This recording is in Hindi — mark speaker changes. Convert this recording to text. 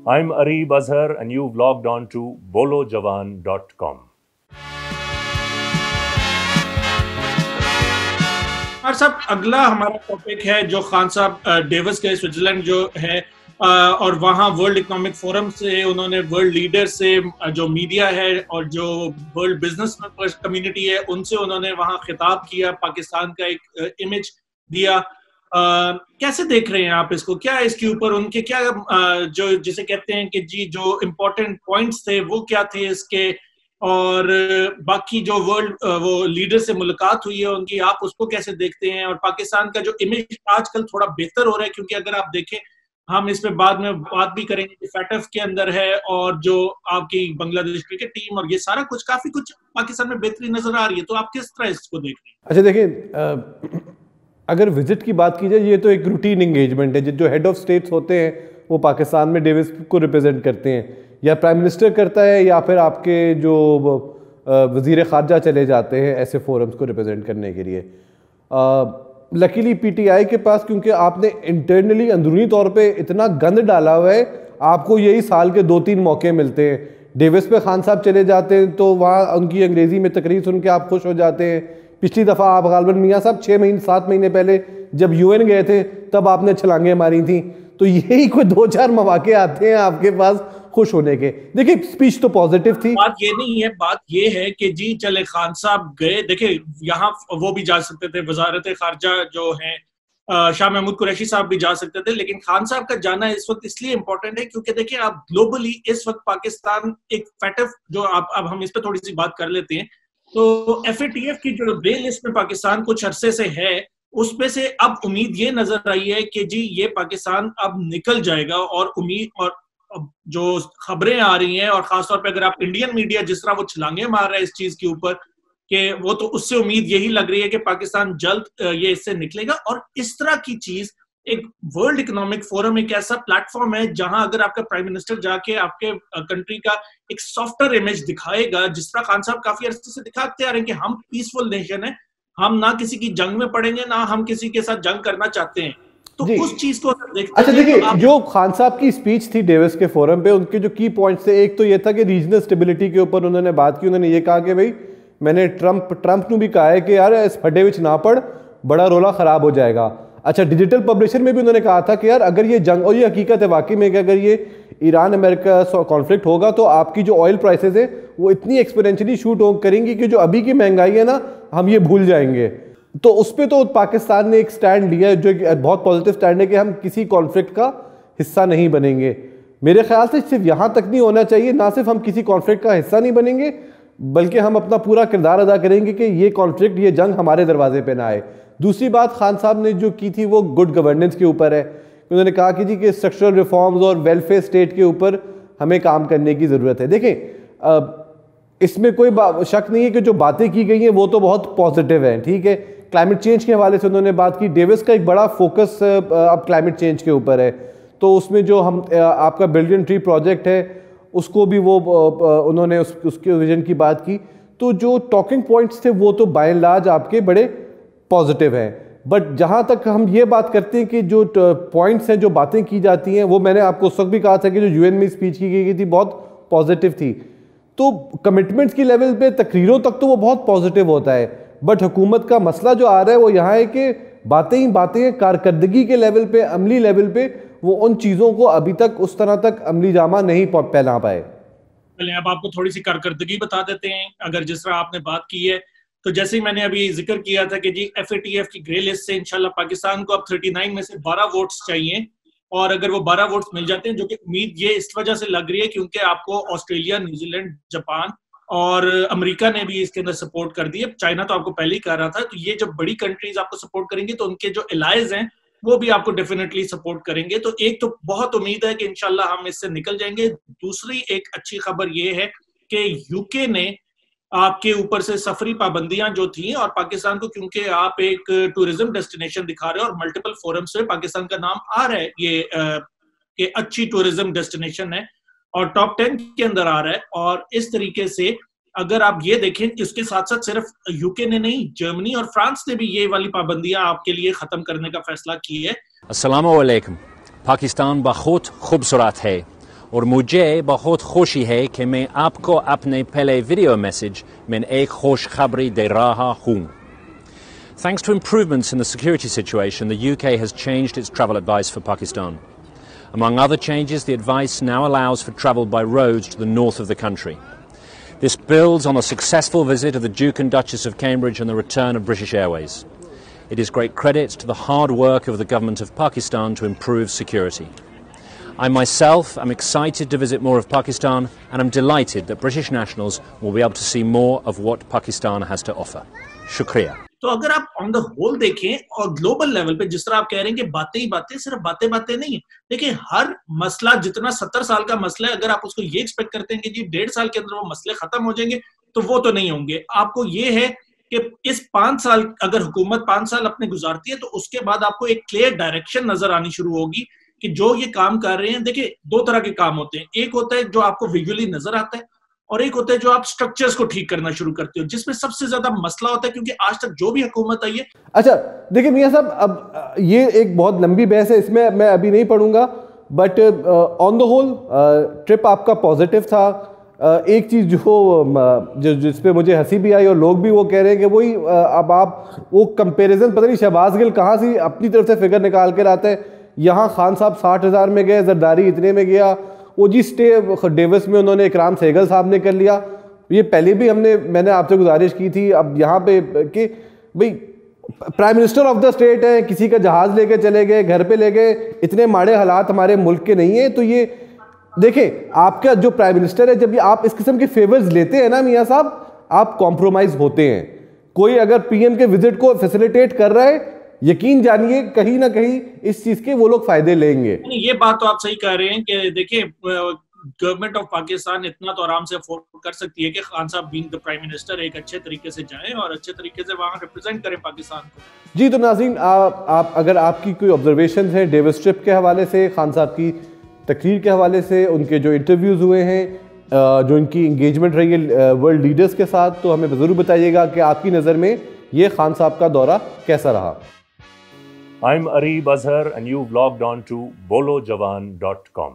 Speaker 1: I'm Areeb Azhar and you've logged on to bolojawan.com.
Speaker 2: और साहब अगला हमारा टॉपिक है जो खान साहब डेवस गए स्विट्जरलैंड जो है और वहाँ वर्ल्ड इकोनॉमिक फोरम से उन्होंने वर्ल्ड लीडर से जो मीडिया है और जो वर्ल्ड बिजनेस कम्युनिटी है उनसे उन्होंने वहाँ खिताब किया, पाकिस्तान का एक इमेज दिया। कैसे देख रहे हैं आप इसको? क्या इसके ऊपर उनके क्या जो जिसे कहते हैं कि जी जो इम्पोर्टेंट पॉइंट्स थे वो क्या थे इसके, और बाकी जो वर्ल्ड वो लीडर से मुलाकात हुई है उनकी, आप उसको कैसे देखते हैं? और पाकिस्तान का जो इमेज आजकल थोड़ा बेहतर हो रहा है, क्योंकि अगर आप देखें, हम इस पे बाद में बात भी करेंगे कि फैटफ के अंदर है और जो आपकी बांग्लादेश क्रिकेट टीम और ये सारा कुछ काफी कुछ पाकिस्तान में बेहतरी नजर आ रही है। तो आप किस तरह इसको देख रहे हैं?
Speaker 3: अच्छा देखिए, अगर विजिट की बात की जाए, ये तो एक रूटीन एंगेजमेंट है। जो हेड ऑफ स्टेट्स होते हैं वो पाकिस्तान में डेविस को रिप्रेजेंट करते हैं, या प्राइम मिनिस्टर करता है या फिर आपके जो वज़ीर ख़ारजा चले जाते हैं ऐसे फोरम्स को रिप्रेजेंट करने के लिए। लकीली पीटीआई के पास, क्योंकि आपने इंटरनली अंदरूनी तौर पे इतना गंद डाला हुआ है, आपको यही साल के 2-3 मौके मिलते हैं। डेविस पे खान साहब चले जाते हैं तो वहाँ उनकी अंग्रेज़ी में तकरीर सुन के आप खुश हो जाते हैं। पिछली दफ़ा आप गालबन मियाँ साहब 7 महीने पहले जब यूएन गए थे तब आपने छलांगें मारी थी। तो यही कोई 2-4 मौके आते हैं आपके पास खुश होने के। देखिए स्पीच तो पॉजिटिव थी।
Speaker 2: बात ये नहीं है, बात ये है कि जी चले खान साहब गए, देखिए यहाँ वो भी जा सकते थे, वजारत खारजा जो है शाह महमूद कुरैशी साहब भी जा सकते थे, लेकिन खान साहब का जाना इस वक्त इसलिए इंपॉर्टेंट है क्योंकि देखिए आप ग्लोबली इस वक्त पाकिस्तान एक फैटफ जो अब हम इस पे थोड़ी सी बात कर लेते हैं। तो एफएटीएफ की जो ग्रे लिस्ट में पाकिस्तान कुछ अरसे से है, उसमें से अब उम्मीद ये नजर आई है कि जी ये पाकिस्तान अब निकल जाएगा, और उम्मीद और जो खबरें आ रही हैं, और खासतौर पे अगर आप इंडियन मीडिया जिस तरह वो छलांगे मार रहा है इस चीज के ऊपर, कि वो तो उससे उम्मीद यही लग रही है कि पाकिस्तान जल्द ये इससे निकलेगा। और इस तरह की चीज, एक वर्ल्ड इकोनॉमिक फोरम एक ऐसा प्लेटफॉर्म है जहां अगर आपका प्राइम मिनिस्टर जाके आपके कंट्री का एक सॉफ्टर इमेज दिखाएगा, जिस तरह खान साहब काफी अरसे से दिखाते आ रहे हैं कि हम पीसफुल नेशन है, हम ना किसी की जंग में पड़ेंगे, ना हम किसी के साथ जंग करना चाहते हैं, तो उस चीज को देखते
Speaker 3: अच्छा देखिए, जो खान साहब की स्पीच थी डेविस के फोरम पे, उनके जो की पॉइंट्स थे, एक तो ये था कि रीजनल स्टेबिलिटी के ऊपर उन्होंने बात की। उन्होंने ये कहा कि भाई मैंने ट्रंप ने भी कहा है कि यार इस फड्डे विच ना पड़, बड़ा रोला खराब हो जाएगा। अच्छा, डिजिटल पब्लिशर में भी उन्होंने कहा था कि यार अगर ये जंग, और ये हकीकत है वाकई में कि अगर ये ईरान अमेरिका कॉन्फ्लिक्ट होगा तो आपकी जो ऑयल प्राइसेस है वो इतनी एक्सपोनेंशियली शूट करेंगी कि जो अभी की महंगाई है ना, हम ये भूल जाएंगे। तो उस पर तो पाकिस्तान ने एक स्टैंड लिया है जो बहुत पॉजिटिव स्टैंड है कि हम किसी कॉन्फ्लिक्ट का हिस्सा नहीं बनेंगे। मेरे ख्याल से सिर्फ यहाँ तक नहीं होना चाहिए, ना सिर्फ हम किसी कॉन्फ्लिक्ट का हिस्सा नहीं बनेंगे बल्कि हम अपना पूरा किरदार अदा करेंगे कि ये कॉन्फ्लिक्ट, ये जंग हमारे दरवाजे पे ना आए। दूसरी बात खान साहब ने जो की थी वो गुड गवर्नेंस के ऊपर है। उन्होंने कहा कि जी कि स्ट्रक्चरल रिफॉर्म्स और वेलफेयर स्टेट के ऊपर हमें काम करने की ज़रूरत है। देखें इसमें कोई शक नहीं है कि जो बातें की गई हैं वो तो बहुत पॉजिटिव हैं, ठीक है। क्लाइमेट चेंज के हवाले से उन्होंने बात की। डेविस का एक बड़ा फोकस अब क्लाइमेट चेंज के ऊपर है, तो उसमें जो हम आपका बिलियन ट्री प्रोजेक्ट है उसको भी वो उन्होंने उसके विजन की बात की। तो जो टॉकिंग पॉइंट्स थे वो तो बाय एंड लार्ज आपके बड़े पॉजिटिव हैं। बट जहाँ तक हम ये बात करते हैं कि जो पॉइंट्स हैं, जो बातें की जाती हैं, वो मैंने आपको उस वक्त भी कहा था कि जो यूएन में स्पीच की गई थी बहुत पॉजिटिव थी। तो कमिटमेंट्स की लेवल पे, तकरीरों तक तो वो बहुत पॉजिटिव होता है, बट हुकूमत का मसला जो आ रहा है वो यहाँ है कि बातें ही बातें हैं, कारकर्दगी के लेवल पे, अमली लेवल पे वो उन चीज़ों को अभी तक उस तरह तक अमली जामा नहीं फैला पाए।
Speaker 2: चलिए अब आपको थोड़ी सी कारकर्दगी बता देते हैं। अगर जिस तरह आपने बात की है, तो जैसे ही मैंने अभी जिक्र किया था कि जी एफएटीएफ की ग्रे लिस्ट से इंशाल्लाह पाकिस्तान को अब 39 में से 12 वोट्स चाहिए, और अगर वो 12 वोट्स मिल जाते हैं, जो कि उम्मीद ये इस वजह से लग रही है क्योंकि आपको ऑस्ट्रेलिया, न्यूजीलैंड, जापान और अमेरिका ने भी इसके अंदर सपोर्ट कर दी है। चाइना तो आपको पहले ही कह रहा था। तो ये जब बड़ी कंट्रीज आपको सपोर्ट करेंगी तो उनके जो एलाइज हैं वो भी आपको डेफिनेटली सपोर्ट करेंगे। तो एक तो बहुत उम्मीद है कि इंशाल्लाह हम इससे निकल जाएंगे। दूसरी एक अच्छी खबर ये है कि यूके ने आपके ऊपर से सफरी पाबंदियां जो थी, और पाकिस्तान को क्योंकि आप एक टूरिज्म डेस्टिनेशन दिखा रहे हो और मल्टीपल फोरम्स पे पाकिस्तान का नाम आ रहा है ये कि अच्छी टूरिज्म डेस्टिनेशन है और टॉप 10 के अंदर आ रहा है। और इस तरीके से अगर आप ये देखें, इसके साथ साथ सिर्फ यूके ने नहीं, जर्मनी और फ्रांस ने भी ये वाली पाबंदियां आपके लिए खत्म करने का फैसला की है।
Speaker 4: अस्सलामु अलैकुम। पाकिस्तान बहुत खूबसूरत है और मुझे बहुत खुशी है कि मैं आपको अपने पहले वीडियो मैसेज में एक खुशखबरी दे रहा हूँ. Thanks to improvements in the security situation, the UK has changed its travel advice for Pakistan. Among other changes, the advice now allows for travel by road to the north of the country. This builds on the successful visit of the Duke and Duchess of Cambridge and the return of British Airways. It is great credit to the hard work of the government of Pakistan to improve security. I myself am excited to visit more of Pakistan and am delighted that British nationals will be able to see more of what Pakistan has to offer. Shukriya.
Speaker 2: तो अगर आप ऑन द होल देखें और ग्लोबल लेवल पे जिस तरह आप कह रहे हैं कि बातें ही बातें, सिर्फ बातें बातें नहीं है. देखिए हर मसला जितना 70 साल का मसला है, अगर आप उसको ये एक्सपेक्ट करते हैं कि जी 1.5 साल के अंदर वो मसले खत्म हो जाएंगे, तो वो तो नहीं होंगे. आपको ये है कि इस 5 साल अगर हुकूमत 5 साल अपने गुजारती है तो उसके बाद आपको एक क्लियर डायरेक्शन नजर आनी शुरू होगी कि जो ये काम कर रहे हैं. देखिए 2 तरह के काम होते हैं. एक होता है जो आपको विजुअली नजर आता है और एक होता है जो आप स्ट्रक्चर्स को ठीक करना शुरू करते हो, जिसमें सबसे ज्यादा मसला होता है क्योंकि आज तक जो भी हुकूमत आई है.
Speaker 3: अच्छा देखिए मियां साहब, अब ये एक बहुत लंबी बहस है, इसमें मैं अभी नहीं पढ़ूंगा, but on the whole trip आपका पॉजिटिव था. एक चीज़ जो जिस पे मुझे हंसी भी आई और लोग भी वो कह रहे हैं कि वही अब आप वो कंपैरिजन, पता नहीं शहबाज गिल कहाँ से अपनी तरफ से फिगर निकाल कर आते हैं. यहाँ खान साहब 60,000 में गए, जरदारी इतने में गया, वो जी स्टे डेविस में उन्होंने इकराम सहगल साहब ने कर लिया. ये पहले भी मैंने आपसे गुजारिश की थी अब यहाँ पे कि भाई prime minister of the state है, किसी का जहाज लेके चले गए, घर पे ले गए, इतने माड़े हालात हमारे मुल्क के नहीं है. तो ये देखें आपका जो प्राइम मिनिस्टर है, जब आप इस किस्म के फेवर्स लेते हैं ना मियाँ साहब, आप कॉम्प्रोमाइज होते हैं. कोई अगर पीएम के विजिट को फैसिलिटेट कर रहा है, यकीन जानिए कहीं ना कहीं इस चीज के वो लोग फायदे लेंगे.
Speaker 2: ये बात तो आप सही कह रहे हैं कि देखिए गवर्नमेंट ऑफ पाकिस्तान इतना तो आराम से अफोर्ड कर सकती है कि खान साहब बीइंग द प्राइम मिनिस्टर एक अच्छे तरीके से जाएं और अच्छे तरीके से वहां रिप्रेजेंट करें पाकिस्तान को.
Speaker 3: जी तो नाज़रीन, आप अगर आपकी कोई ऑब्जर्वेशन है डेविस ट्रिप के हवाले से, खान साहब की तकरीर के हवाले से, उनके जो इंटरव्यूज हुए हैं, जो इनकी इंगेजमेंट रही है वर्ल्ड लीडर्स के साथ, तो हमें ज़रूर बताइएगा कि आपकी नज़र में ये खान साहब का दौरा कैसा रहा.
Speaker 1: I'm Areeb Azhar and you've logged on to bolojawan.com.